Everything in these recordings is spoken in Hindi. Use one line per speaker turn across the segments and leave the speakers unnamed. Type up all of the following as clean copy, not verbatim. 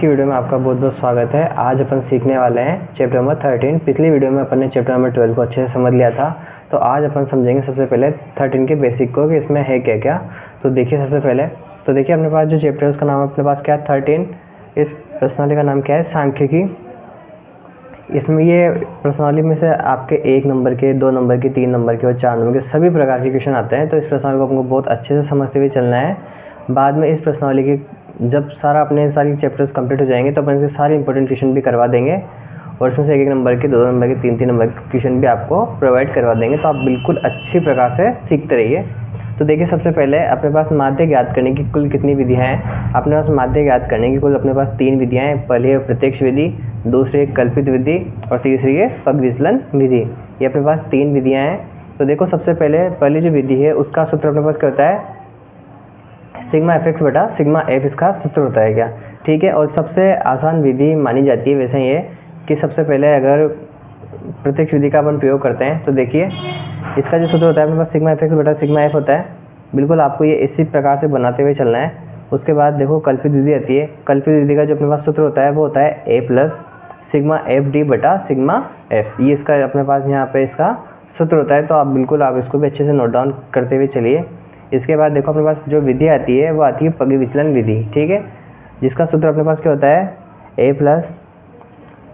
की वीडियो में आपका बहुत बहुत स्वागत है। आज अपन सीखने वाले हैं चैप्टर नंबर 13। पिछली वीडियो में अपन ने चैप्टर नंबर 12 को अच्छे से समझ लिया था, तो आज अपन समझेंगे सबसे पहले 13 के बेसिक को कि इसमें है क्या क्या। तो देखिए सबसे पहले तो देखिए अपने पास जो चैप्टर है उसका नाम अपने पास क्या है 13। इस प्रश्नावली का नाम क्या है सांख्यिकी। इसमें ये प्रश्नावली में से आपके 1 नंबर के, 2 नंबर के, 3 नंबर के और 4 नंबर के सभी प्रकार के क्वेश्चन आते हैं। तो इस प्रश्नावली को आपको बहुत अच्छे से समझते हुए चलना है। बाद में इस प्रश्नावली के जब अपने सारी चैप्टर्स कंप्लीट हो जाएंगे तो अपन इसके सारे इंपॉर्टेंट क्वेश्चन भी करवा देंगे और इसमें से 1 नंबर के, 2 नंबर के, 3 नंबर के क्वेश्चन भी आपको प्रोवाइड करवा देंगे। तो आप बिल्कुल अच्छी प्रकार से सीखते रहिए। तो देखिए सबसे पहले अपने पास माध्य ज्ञात करने की कुल कितनी विधियाँ हैं। अपने पास माध्य ज्ञात करने की कुल अपने पास 3 विधियाँ हैं। पहली है प्रत्यक्ष विधि, दूसरी है कल्पित विधि और तीसरी है पग विचलन विधि। ये अपने पास 3 विधियाँ हैं। तो देखो सबसे पहली जो विधि है उसका सूत्र अपने पास क्या होता है, सिग्मा एफ एक्स बटा सिग्मा एफ इसका सूत्र होता है क्या, ठीक है। और सबसे आसान विधि मानी जाती है वैसे ये कि सबसे पहले अगर प्रत्यक्ष विधि का अपन प्रयोग करते हैं तो देखिए इसका जो सूत्र होता है अपने पास सिग्मा एफ एक्स बटा सिग्मा एफ होता है। बिल्कुल आपको ये इसी प्रकार से बनाते हुए चलना है। उसके बाद देखो कल्पित विधि आती है। कल्पित विधि का जो अपने पास सूत्र होता है वो होता है ए प्लस सिग्मा एफ डी बटा सिग्मा एफ। ये इसका अपने पास यहाँ पे इसका सूत्र होता है। तो आप बिल्कुल आप इसको भी अच्छे से नोट डाउन करते हुए चलिए। इसके बाद देखो अपने पास जो विधि आती है वो आती है पग विचलन विधि, ठीक है, जिसका सूत्र अपने पास क्या होता है ए प्लस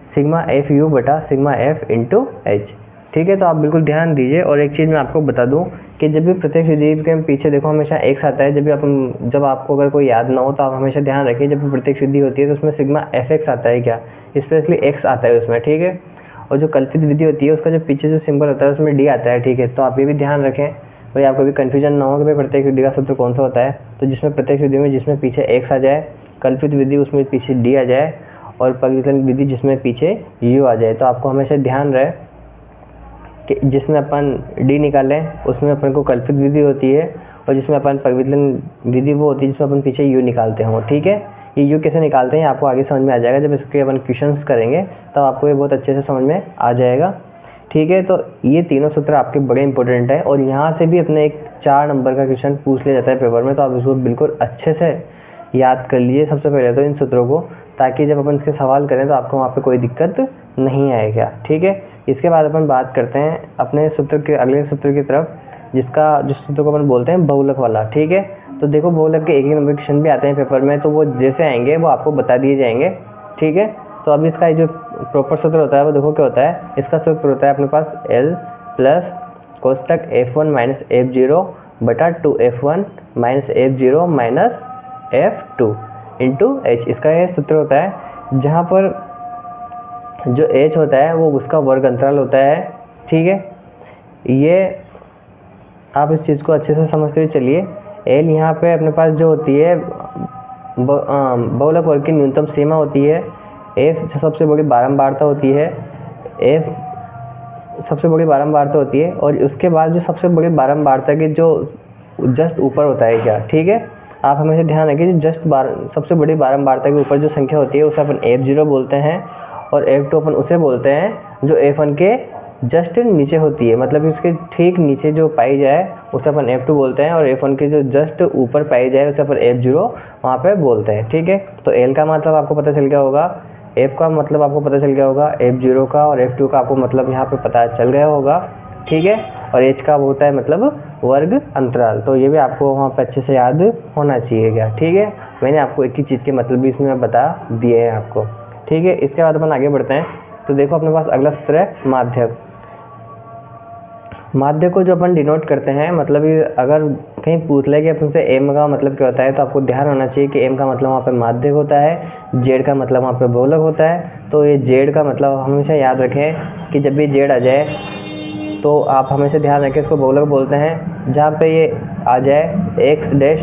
सिग्मा एफ यू बटा सिग्मा एफ इंटू एच, ठीक है। तो आप बिल्कुल ध्यान दीजिए। और एक चीज़ मैं आपको बता दूं कि जब भी प्रत्यक्ष विधि के पीछे देखो हमेशा एक्स आता है। जब आपको अगर कोई याद ना हो तो आप हमेशा ध्यान रखिए जब भी प्रत्यक्ष विधि होती है तो उसमें सिग्मा एफ एक्स आता है क्या, स्पेशली एक्स आता है उसमें, ठीक है। और जो कल्पित विधि होती है उसका जो पीछे जो सिंबल होता है उसमें डी आता है, ठीक है। तो आप ये भी ध्यान रखें भाई, आपको भी कन्फ्यूजन ना हो कि भाई प्रत्यक्ष विधि का सूत्र कौन सा होता है। तो जिसमें प्रत्यक्ष विधि में जिसमें पीछे एक्स आ जाए, कल्पित विधि उसमें पीछे डी आ जाए और पग विचलन विधि जिसमें पीछे यू आ जाए। तो आपको हमेशा ध्यान रहे कि जिसमें अपन डी निकालें उसमें अपन को कल्पित विधि होती है और जिसमें अपन पग विचलन विधि वो होती है जिसमें अपन पीछे यू निकालते हों, ठीक है। ये यू कैसे निकालते हैं आपको आगे समझ में आ जाएगा। जब इसके अपन क्वेश्चंस करेंगे तब आपको ये बहुत अच्छे से समझ में आ जाएगा, ठीक है। तो ये तीनों सूत्र आपके बड़े इंपॉर्टेंट है और यहाँ से भी अपने एक 4 नंबर का क्वेश्चन पूछ लिया जाता है पेपर में। तो आप इसको बिल्कुल अच्छे से याद कर लीजिए सबसे पहले तो इन सूत्रों को, ताकि जब अपन इसके सवाल करें तो आपको वहाँ पे कोई दिक्कत नहीं आएगा, ठीक है। इसके बाद अपन बात करते हैं अपने सूत्र के अगले सूत्र की तरफ, जिस सूत्र को अपन बोलते हैं बहुलक वाला, ठीक है। तो देखो बहुलक के 1 नंबर क्वेश्चन भी आते हैं पेपर में, तो वो जैसे आएंगे वो आपको बता दिए जाएंगे, ठीक है। तो अब इसका जो प्रॉपर सूत्र होता है वो देखो क्या होता है। इसका सूत्र होता है अपने पास L प्लस कोष्टक F1 माइनस F0 बटा 2F1 minus F0 minus F2 into H। इसका ये सूत्र होता है जहाँ पर जो H होता है वो उसका वर्ग अंतराल होता है, ठीक है। ये आप इस चीज़ को अच्छे से समझते हुए चलिए। L यहाँ पे अपने पास जो होती है बहुलक वर्ग की न्यूनतम सीमा होती है। F सबसे बड़ी बारंबारता होती है, F सबसे बड़ी बारंबारता होती है और उसके बाद जो सबसे बड़ी बारंबारता के जो जस्ट ऊपर होता है क्या, ठीक है। आप हमेशा ध्यान रखिए सबसे बड़ी बारंबारता के ऊपर जो संख्या होती है उसे अपन F0 बोलते हैं और F2 अपन उसे बोलते हैं जो F1 के जस्ट नीचे होती है, मतलब उसके ठीक नीचे जो पाई जाए उसे अपन F2 बोलते हैं और F1 के जो जस्ट ऊपर पाई जाए उसे अपन F0 वहाँ पे बोलते हैं, ठीक है। तो L का मतलब आपको पता चल गया होगा, F का मतलब आपको पता चल गया होगा, F0 का और F2 का आपको मतलब यहाँ पे पता चल गया होगा, ठीक है। और H का होता है मतलब वर्ग अंतराल। तो ये भी आपको वहाँ पे अच्छे से याद होना चाहिए क्या, ठीक है। मैंने आपको एक ही चीज़ के मतलब भी इसमें बता दिए हैं आपको, ठीक है। इसके बाद अपन आगे बढ़ते हैं। तो देखो अपने पास अगला सूत्र है माध्य। माध्य को जो अपन डिनोट करते हैं, मतलब अगर कहीं पूछ ले कि अपन से एम का मतलब क्या होता है तो आपको ध्यान होना चाहिए कि एम का मतलब वहाँ पे माध्य होता है, जेड का मतलब वहाँ पे बहुलक होता है। तो ये जेड का मतलब हमेशा याद रखें कि जब भी जेड आ जाए तो आप हमेशा ध्यान रखें इसको बहुलक बोलते हैं। जहाँ पे ये आ जाए एक्स डैश,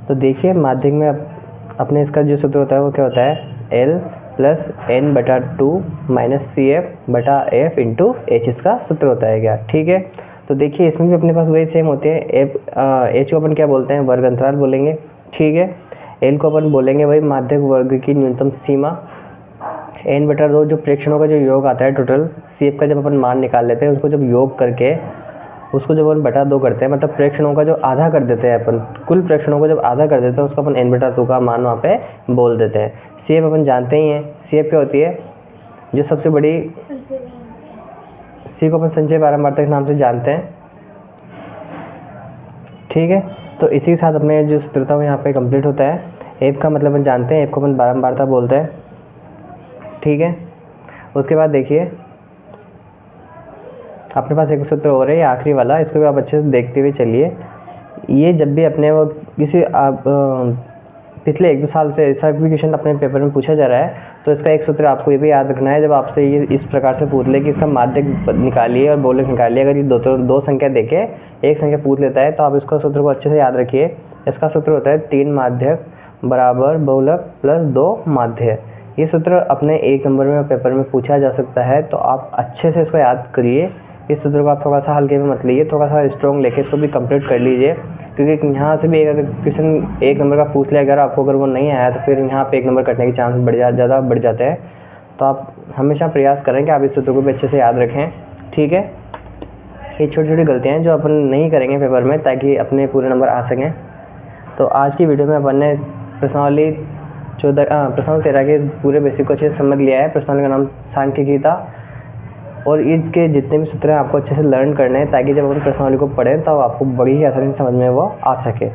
तो देखिए माध्यक में अपने इसका जो सूत्र होता है वो क्या होता है L प्लस एन बटा 2 माइनस सी एफ बटा एफ इंटू एच, इसका सूत्र होता है क्या, ठीक है। तो देखिए इसमें भी अपने पास वही सेम होते हैं। एच को अपन क्या बोलते हैं, वर्ग अंतराल बोलेंगे, ठीक है। एल को अपन बोलेंगे भाई माध्यक वर्ग की न्यूनतम सीमा। एन बटा 2 जो प्रेक्षणों का जो योग आता है टोटल, सी एफ का जब अपन मान निकाल लेते हैं उसको जब योग करके उसको जब अपन बटा 2 करते हैं, मतलब प्रेक्षणों का जो आधा कर देते हैं अपन, कुल प्रेक्षणों को जब आधा कर देते हैं उसको अपन n/2 का मान वहाँ पे बोल देते हैं। CF अपन जानते ही हैं, CF क्या होती है, जो सबसे बड़ी, C को अपन संचय बारंबारता के नाम से जानते हैं, ठीक है। तो इसी के साथ अपने जो सूत्र था वो यहाँ पे कंप्लीट होता है। F का मतलब अपन जानते हैं, F को अपन बारंबारता बोलते हैं, ठीक है। उसके बाद देखिए अपने पास एक सूत्र और है, ये आखिरी वाला, इसको भी आप अच्छे से देखते हुए चलिए। ये जब भी अपने वो किसी पिछले 1-2 साल से ऐसा भी क्वेश्चन अपने पेपर में पूछा जा रहा है, तो इसका एक सूत्र आपको ये भी याद रखना है। जब आपसे ये इस प्रकार से पूछ ले कि इसका माध्यक निकालिए और बहुलक निकालिए, अगर ये दो संख्या देके एक संख्या पूछ लेता है तो आप इसका सूत्र को अच्छे से याद रखिए। इसका सूत्र होता है 3 माध्यक बराबर बहुलक प्लस 2 माध्य। ये सूत्र अपने 1 नंबर में पेपर में पूछा जा सकता है, तो आप अच्छे से इसको याद करिए। इस सूत्र को आप थोड़ा सा हल्के में मत लीजिए, थोड़ा सा स्ट्रॉन्ग लेके इसको भी कंप्लीट कर लीजिए, क्योंकि यहाँ से भी अगर क्वेश्चन 1 नंबर का पूछ लिया, अगर आपको अगर वो नहीं आया तो फिर यहाँ पे 1 नंबर कटने के चांस ज़्यादा बढ़ जाते हैं। तो आप हमेशा प्रयास करें कि आप इस सूत्र को भी अच्छे से याद रखें, ठीक है। ये छोटी छोटी गलतियाँ हैं जो अपन नहीं करेंगे पेपर में, ताकि अपने पूरे नंबर आ सकें। तो आज की वीडियो में अपन ने प्रश्नावली 13 के पूरे बेसिक को अच्छे से समझ लिया है। प्रश्नावली का नाम सांख्यिकी था, और इसके जितने भी सूत्र हैं आपको अच्छे से लर्न करने हैं, ताकि जब अपन प्रश्नावली को पढ़ें तब आपको बड़ी ही आसानी से समझ में वो आ सके।